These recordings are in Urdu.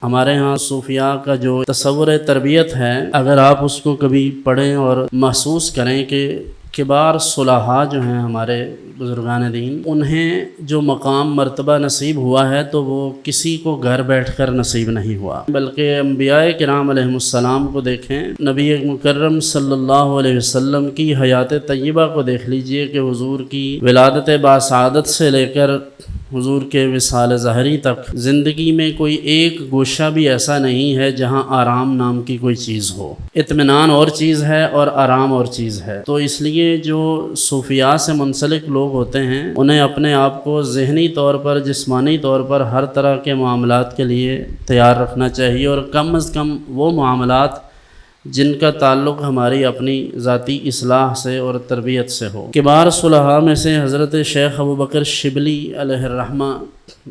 ہمارے ہاں صوفیاء کا جو تصور تربیت ہے، اگر آپ اس کو کبھی پڑھیں اور محسوس کریں کہ کبار صلحاء جو ہیں ہمارے بزرگان دین، انہیں جو مقام مرتبہ نصیب ہوا ہے تو وہ کسی کو گھر بیٹھ کر نصیب نہیں ہوا، بلکہ انبیاء کرام علیہم السلام کو دیکھیں، نبی مکرم صلی اللہ علیہ وسلم کی حیات طیبہ کو دیکھ لیجئے کہ حضور کی ولادت باسعادت سے لے کر حضور کے وصال ظہری تک زندگی میں کوئی ایک گوشہ بھی ایسا نہیں ہے جہاں آرام نام کی کوئی چیز ہو۔ اطمینان اور چیز ہے اور آرام اور چیز ہے۔ تو اس لیے جو صوفیاء سے منسلک لوگ ہوتے ہیں انہیں اپنے آپ کو ذہنی طور پر، جسمانی طور پر ہر طرح کے معاملات کے لیے تیار رکھنا چاہیے، اور کم از کم وہ معاملات جن کا تعلق ہماری اپنی ذاتی اصلاح سے اور تربیت سے ہو۔ کبار صلحاء میں سے حضرت شیخ ابوبکر شبلی علیہ الرحمہ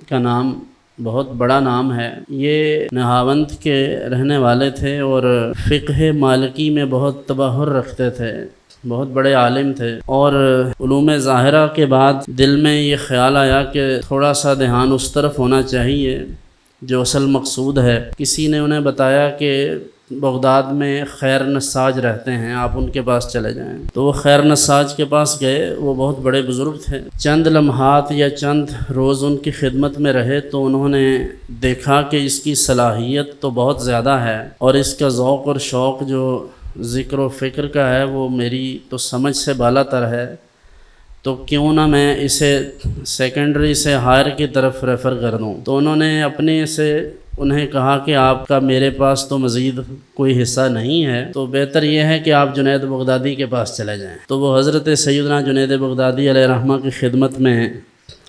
کا نام بہت بڑا نام ہے۔ یہ نہاوند کے رہنے والے تھے اور فقہ مالکی میں بہت تبحر رکھتے تھے، بہت بڑے عالم تھے، اور علوم ظاہرہ کے بعد دل میں یہ خیال آیا کہ تھوڑا سا دھیان اس طرف ہونا چاہیے جو اصل مقصود ہے۔ کسی نے انہیں بتایا کہ بغداد میں خیر نساج رہتے ہیں، آپ ان کے پاس چلے جائیں۔ تو وہ خیر نساج کے پاس گئے، وہ بہت بڑے بزرگ تھے۔ چند لمحات یا چند روز ان کی خدمت میں رہے تو انہوں نے دیکھا کہ اس کی صلاحیت تو بہت زیادہ ہے، اور اس کا ذوق اور شوق جو ذکر و فکر کا ہے وہ میری تو سمجھ سے بالا تر ہے، تو کیوں نہ میں اسے سیکنڈری سے ہائر کی طرف ریفر کر دوں۔ تو انہوں نے اپنے سے انہیں کہا کہ آپ کا میرے پاس تو مزید کوئی حصہ نہیں ہے، تو بہتر یہ ہے کہ آپ جنید بغدادی کے پاس چلے جائیں۔ تو وہ حضرت سیدنا جنید بغدادی علیہ رحمہ کی خدمت میں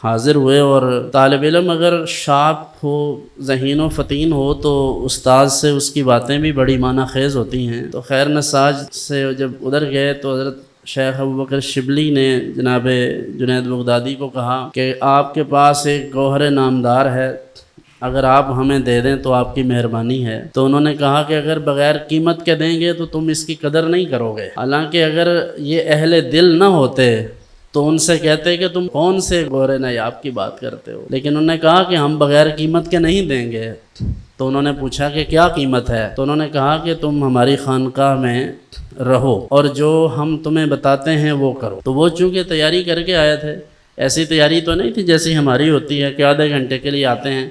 حاضر ہوئے، اور طالب علم اگر شارپ ہو، ذہین و فطین ہو، تو استاد سے اس کی باتیں بھی بڑی معنی خیز ہوتی ہیں۔ تو خیر نساج سے جب ادھر گئے تو حضرت شیخ ابوبکر شبلی نے جناب جنید بغدادی کو کہا کہ آپ کے پاس ایک گوہر نامدار ہے، اگر آپ ہمیں دے دیں تو آپ کی مہربانی ہے۔ تو انہوں نے کہا کہ اگر بغیر قیمت کے دیں گے تو تم اس کی قدر نہیں کرو گے، حالانکہ اگر یہ اہل دل نہ ہوتے تو ان سے کہتے کہ تم کون سے گوہر نایاب کی بات کرتے ہو، لیکن انہوں نے کہا کہ ہم بغیر قیمت کے نہیں دیں گے۔ تو انہوں نے پوچھا کہ کیا قیمت ہے؟ تو انہوں نے کہا کہ تم ہماری خانقاہ میں رہو اور جو ہم تمہیں بتاتے ہیں وہ کرو۔ تو وہ چونکہ تیاری کر کے آئے تھے، ایسی تیاری تو نہیں تھی جیسی ہماری ہوتی ہے کہ آدھے گھنٹے کے لیے آتے ہیں،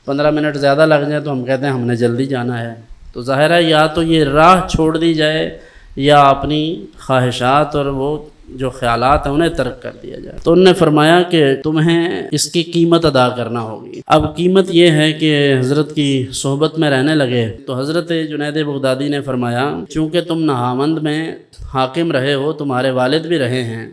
15 منٹ زیادہ لگ جائیں تو ہم کہتے ہیں ہم نے جلدی جانا ہے۔ تو ظاہر ہے یا تو یہ راہ چھوڑ دی جائے یا اپنی خواہشات اور وہ جو خیالات ہیں انہیں ترک کر دیا جائے۔ تو انہوں نے فرمایا کہ تمہیں اس کی قیمت ادا کرنا ہوگی۔ اب قیمت یہ ہے کہ حضرت کی صحبت میں رہنے لگے تو حضرت جنید بغدادی نے فرمایا چونکہ تم نہاوند میں حاکم رہے ہو، تمہارے والد بھی رہے ہیں،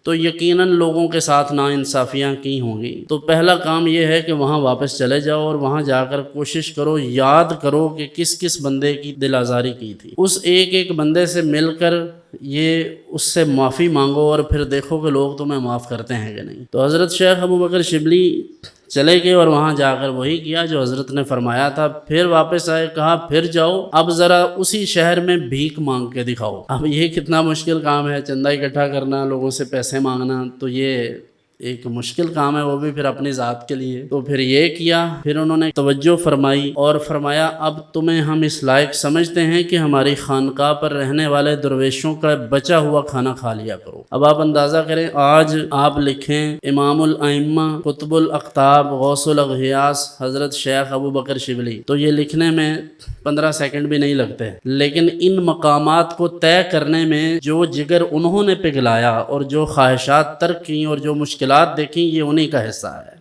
تو یقیناً لوگوں کے ساتھ ناانصافیاں کی ہوں گی، تو پہلا کام یہ ہے کہ وہاں واپس چلے جاؤ اور وہاں جا کر کوشش کرو، یاد کرو کہ کس کس بندے کی دل آزاری کی تھی، اس ایک ایک بندے سے مل کر یہ اس سے معافی مانگو، اور پھر دیکھو کہ لوگ تمہیں معاف کرتے ہیں کہ نہیں۔ تو حضرت شیخ ابوبکر شبلی چلے گئے اور وہاں جا کر وہی کیا جو حضرت نے فرمایا تھا، پھر واپس آئے، کہا پھر جاؤ، اب ذرا اسی شہر میں بھیک مانگ کے دکھاؤ۔ اب یہ کتنا مشکل کام ہے، چندہ اکٹھا کرنا، لوگوں سے پیسے مانگنا، تو یہ ایک مشکل کام ہے، وہ بھی پھر اپنی ذات کے لیے۔ تو پھر یہ کیا، پھر انہوں نے توجہ فرمائی اور فرمایا اب تمہیں ہم اس لائق سمجھتے ہیں کہ ہماری خانقاہ پر رہنے والے درویشوں کا بچا ہوا کھانا کھا لیا کرو۔ اب آپ اندازہ کریں، آج آپ لکھیں امام الائمہ، قطب الاقطاب، غوث الاغیاث حضرت شیخ ابوبکر شبلی، تو یہ لکھنے میں 15 سیکنڈ بھی نہیں لگتے، لیکن ان مقامات کو طے کرنے میں جو جگر انہوں نے پگھلایا اور جو خواہشات ترک کی اور جو مشکلات دیکھیں، یہ انہی کا حصہ ہے۔